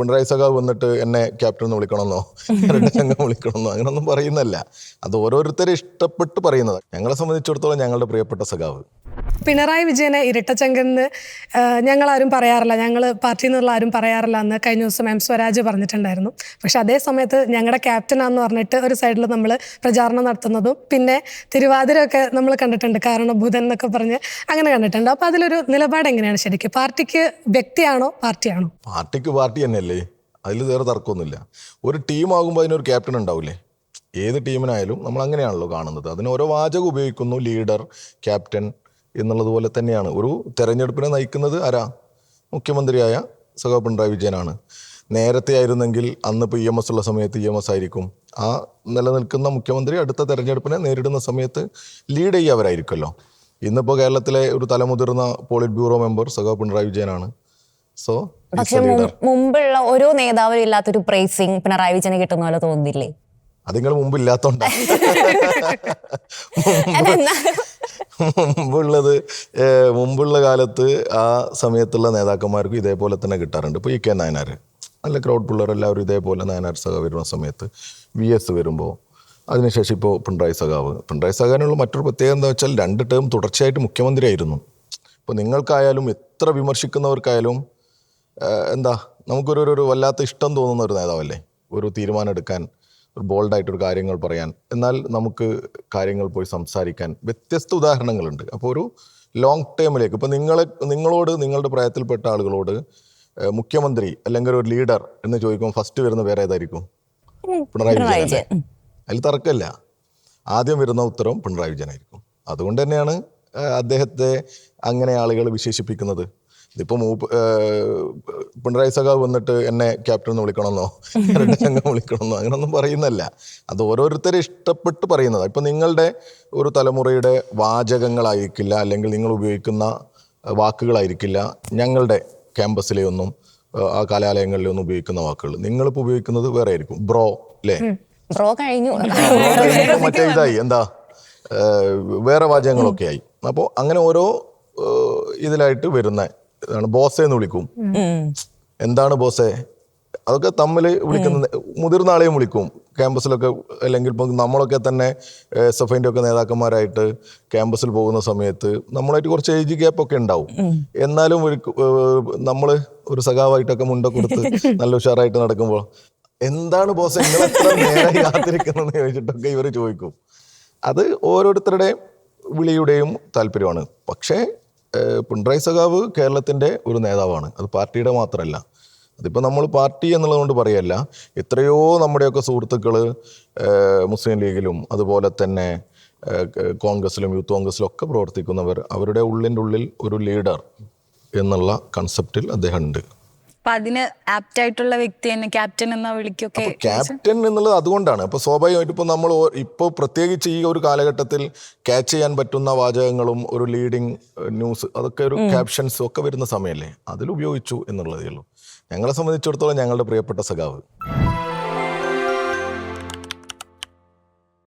പിണറായി സഖാവ് വന്നിട്ട് എന്നെ ക്യാപ്റ്റൻ എന്ന് വിളിക്കണമെന്നോ സംഘം വിളിക്കണമെന്നോ അങ്ങനൊന്നും പറയുന്നല്ല. അത് ഓരോരുത്തരെ ഇഷ്ടപ്പെട്ട് പറയുന്നത്. ഞങ്ങളെ സംബന്ധിച്ചിടത്തോളം ഞങ്ങളുടെ പ്രിയപ്പെട്ട സഖാവ് പിണറായി വിജയനെ ഇരട്ടച്ചങ്കെന്ന് ഞങ്ങളാരും പറയാറില്ല, ഞങ്ങൾ പാർട്ടിയിൽ നിന്നുള്ള ആരും പറയാറില്ല എന്ന് കഴിഞ്ഞ ദിവസം എം സ്വരാജ് പറഞ്ഞിട്ടുണ്ടായിരുന്നു. പക്ഷെ അതേ സമയത്ത് ഞങ്ങളുടെ ക്യാപ്റ്റനാന്ന് പറഞ്ഞിട്ട് ഒരു സൈഡിൽ നമ്മൾ പ്രചാരണം നടത്തുന്നതും പിന്നെ തിരുവാതിരയൊക്കെ നമ്മൾ കണ്ടിട്ടുണ്ട്, കാരണഭൂതൻ എന്നൊക്കെ പറഞ്ഞ് അങ്ങനെ കണ്ടിട്ടുണ്ട്. അപ്പോൾ അതിലൊരു നിലപാട് എങ്ങനെയാണ് ശരിക്കും? പാർട്ടിക്ക് വ്യക്തിയാണോ പാർട്ടിയാണോ? പാർട്ടിക്ക് പാർട്ടി തന്നെയല്ലേ, അതിൽ വേറെ തർക്കമൊന്നുമില്ല. ഒരു ടീമാകുമ്പോൾ അതിനൊരു ക്യാപ്റ്റൻ ഉണ്ടാവില്ലേ? ഏത് ടീമിനായാലും നമ്മൾ അങ്ങനെയാണല്ലോ കാണുന്നത്. അതിന് ഓരോ വാചകം ഉപയോഗിക്കുന്നു, ലീഡർ, ക്യാപ്റ്റൻ എന്നുള്ളതുപോലെ തന്നെയാണ്. ഒരു തെരഞ്ഞെടുപ്പിനെ നയിക്കുന്നത് ആരാ? മുഖ്യമന്ത്രിയായ സഖാവ് പിണറായി വിജയനാണ്. നേരത്തെ ആയിരുന്നെങ്കിൽ അന്നിപ്പോൾ EMS ഉള്ള സമയത്ത് EMS ആയിരിക്കും. ആ നിലനിൽക്കുന്ന മുഖ്യമന്ത്രി അടുത്ത തെരഞ്ഞെടുപ്പിനെ നേരിടുന്ന സമയത്ത് ലീഡ് ചെയ്യുന്നവരായിരിക്കുമല്ലോ. ഇന്നിപ്പോൾ കേരളത്തിലെ ഒരു തലമുതിർന്ന പോളിറ്റ് ബ്യൂറോ മെമ്പർ സഖാവ് പിണറായി വിജയനാണ്. സോ പക്ഷെ മുമ്പുള്ള ഓരോ നേതാവിനും ഇല്ലാത്തൊരു പ്രൈസിങ് പിണറായി വിജയന് കിട്ടുന്ന പോലെ തോന്നുന്നില്ലേ? അത് നിങ്ങൾ മുമ്പില്ലാത്തോണ്ടാണ്. മുമ്പുള്ള കാലത്ത് ആ സമയത്തുള്ള നേതാക്കന്മാർക്ക് ഇതേപോലെ തന്നെ കിട്ടാറുണ്ട്. ഇപ്പോൾ EK നായനാർ നല്ല ക്രൗഡ് പുള്ളർ, എല്ലാവരും ഇതേപോലെ നായനാർ സഖാവ് വരുന്ന സമയത്ത് VS വരുമ്പോൾ, അതിനുശേഷം ഇപ്പോൾ പിണറായി സഖാവിനുള്ള മറ്റൊരു പ്രത്യേകത എന്താ വെച്ചാൽ 2 ടേം തുടർച്ചയായിട്ട് മുഖ്യമന്ത്രിയായിരുന്നു. ഇപ്പോൾ നിങ്ങൾക്കായാലും എത്ര വിമർശിക്കുന്നവർക്കായാലും എന്താ നമുക്കൊരു വല്ലാത്ത ഇഷ്ടം തോന്നുന്ന ഒരു നേതാവല്ലേ, ഒരു തീരുമാനം എടുക്കാൻ, ഒരു ബോൾഡായിട്ടൊരു കാര്യങ്ങൾ പറയാൻ, എന്നാൽ നമുക്ക് കാര്യങ്ങൾ പോയി സംസാരിക്കാൻ വ്യത്യസ്ത ഉദാഹരണങ്ങളുണ്ട്. അപ്പോൾ ഒരു ലോങ് ടേമിലേക്ക് ഇപ്പോൾ നിങ്ങളോട് നിങ്ങളുടെ പ്രായത്തിൽപ്പെട്ട ആളുകളോട് മുഖ്യമന്ത്രി അല്ലെങ്കിൽ ഒരു ലീഡർ എന്ന് ചോദിക്കുമ്പോൾ ഫസ്റ്റ് വരുന്ന പേര് ഏതായിരിക്കും? പിണറായി വിജയൻ. അതിൽ തർക്കമില്ല. ആദ്യം വരുന്ന ഉത്തരം പിണറായി വിജയനായിരിക്കും. അതുകൊണ്ട് തന്നെയാണ് അദ്ദേഹത്തെ അങ്ങനെ ആളുകൾ വിശേഷിപ്പിക്കുന്നത്. ഇതിപ്പോൾ പിണറായി സഖാവ് വന്നിട്ട് എന്നെ ക്യാപ്റ്റൻ എന്ന് വിളിക്കണമെന്നോ സംഘം വിളിക്കണമെന്നോ അങ്ങനൊന്നും പറയുന്നല്ല. അത് ഓരോരുത്തരെ ഇഷ്ടപ്പെട്ട് പറയുന്നത്. ഇപ്പം നിങ്ങളുടെ ഒരു തലമുറയുടെ വാചകങ്ങളായിരിക്കില്ല, അല്ലെങ്കിൽ നിങ്ങൾ ഉപയോഗിക്കുന്ന വാക്കുകളായിരിക്കില്ല ഞങ്ങളുടെ ക്യാമ്പസിലെ ഒന്നും ആ കലാലയങ്ങളിലെ ഒന്നും ഉപയോഗിക്കുന്ന വാക്കുകൾ. നിങ്ങളിപ്പോൾ ഉപയോഗിക്കുന്നത് വേറെ ആയിരിക്കും. ബ്രോ അല്ലേ? ബ്രോ കഴിഞ്ഞു മറ്റേ ഇതായി എന്താ വേറെ വാചകങ്ങളൊക്കെ ആയി. അപ്പോൾ അങ്ങനെ ഓരോ ഇതിലായിട്ട് വരുന്ന ഇതാണ്. ബോസെ എന്ന് വിളിക്കും. എന്താണ് ബോസെ? അതൊക്കെ തമ്മിൽ വിളിക്കുന്ന മുതിർന്ന ആളെയും വിളിക്കും ക്യാമ്പസിലൊക്കെ. അല്ലെങ്കിൽ ഇപ്പം നമ്മളൊക്കെ തന്നെ SFIൻ്റെ ഒക്കെ നേതാക്കന്മാരായിട്ട് ക്യാമ്പസിൽ പോകുന്ന സമയത്ത് നമ്മളായിട്ട് കുറച്ച് ഏജ് ഗ്യാപ്പൊക്കെ ഉണ്ടാവും. എന്നാലും നമ്മൾ ഒരു സഖാവായിട്ടൊക്കെ മുണ്ടൊക്കെ കൊടുത്ത് നല്ല ഉഷാറായിട്ട് നടക്കുമ്പോൾ എന്താണ് ബോസെ നിങ്ങൾ എത്ര നേരെ കാത്തിരിക്കുന്നതെന്ന് ചോദിച്ചിട്ടൊക്കെ ഇവർ ചോദിക്കും. അത് ഓരോരുത്തരുടെ വിളിയുടെയും താല്പര്യമാണ്. പക്ഷേ പിണറായി സഖാവ് കേരളത്തിൻ്റെ ഒരു നേതാവാണ്. അത് പാർട്ടിയുടെ മാത്രമല്ല. അതിപ്പോൾ നമ്മൾ പാർട്ടി എന്നുള്ളതുകൊണ്ട് പറയല്ല. എത്രയോ നമ്മുടെയൊക്കെ സുഹൃത്തുക്കൾ മുസ്ലിം ലീഗിലും അതുപോലെ തന്നെ കോൺഗ്രസിലും യൂത്ത് കോൺഗ്രസിലും ഒക്കെ പ്രവർത്തിക്കുന്നവർ, അവരുടെ ഉള്ളിൽ ഒരു ലീഡർ എന്നുള്ള കൺസെപ്റ്റിൽ അദ്ദേഹം ഉണ്ട്. അപ്പൊ അതിന് ആപ്റ്റായിട്ടുള്ള വ്യക്തി തന്നെ ക്യാപ്റ്റൻ എന്നാ വിളിക്കൊക്കെ. ക്യാപ്റ്റൻ എന്നുള്ളത് അതുകൊണ്ടാണ്. അപ്പോൾ സ്വാഭാവികമായിട്ട് ഇപ്പോൾ നമ്മൾ ഇപ്പോൾ പ്രത്യേകിച്ച് ഈ ഒരു കാലഘട്ടത്തിൽ ക്യാച്ച് ചെയ്യാൻ പറ്റുന്ന വാചകങ്ങളും ഒരു ലീഡിങ് ന്യൂസ് അതൊക്കെ ഒരു ക്യാപ്ഷൻസും ഒക്കെ വരുന്ന സമയമല്ലേ, അതിൽ ഉപയോഗിച്ചു എന്നുള്ളതേ ഉള്ളൂ. ഞങ്ങളെ സംബന്ധിച്ചിടത്തോളം ഞങ്ങളുടെ പ്രിയപ്പെട്ട സഖാവ്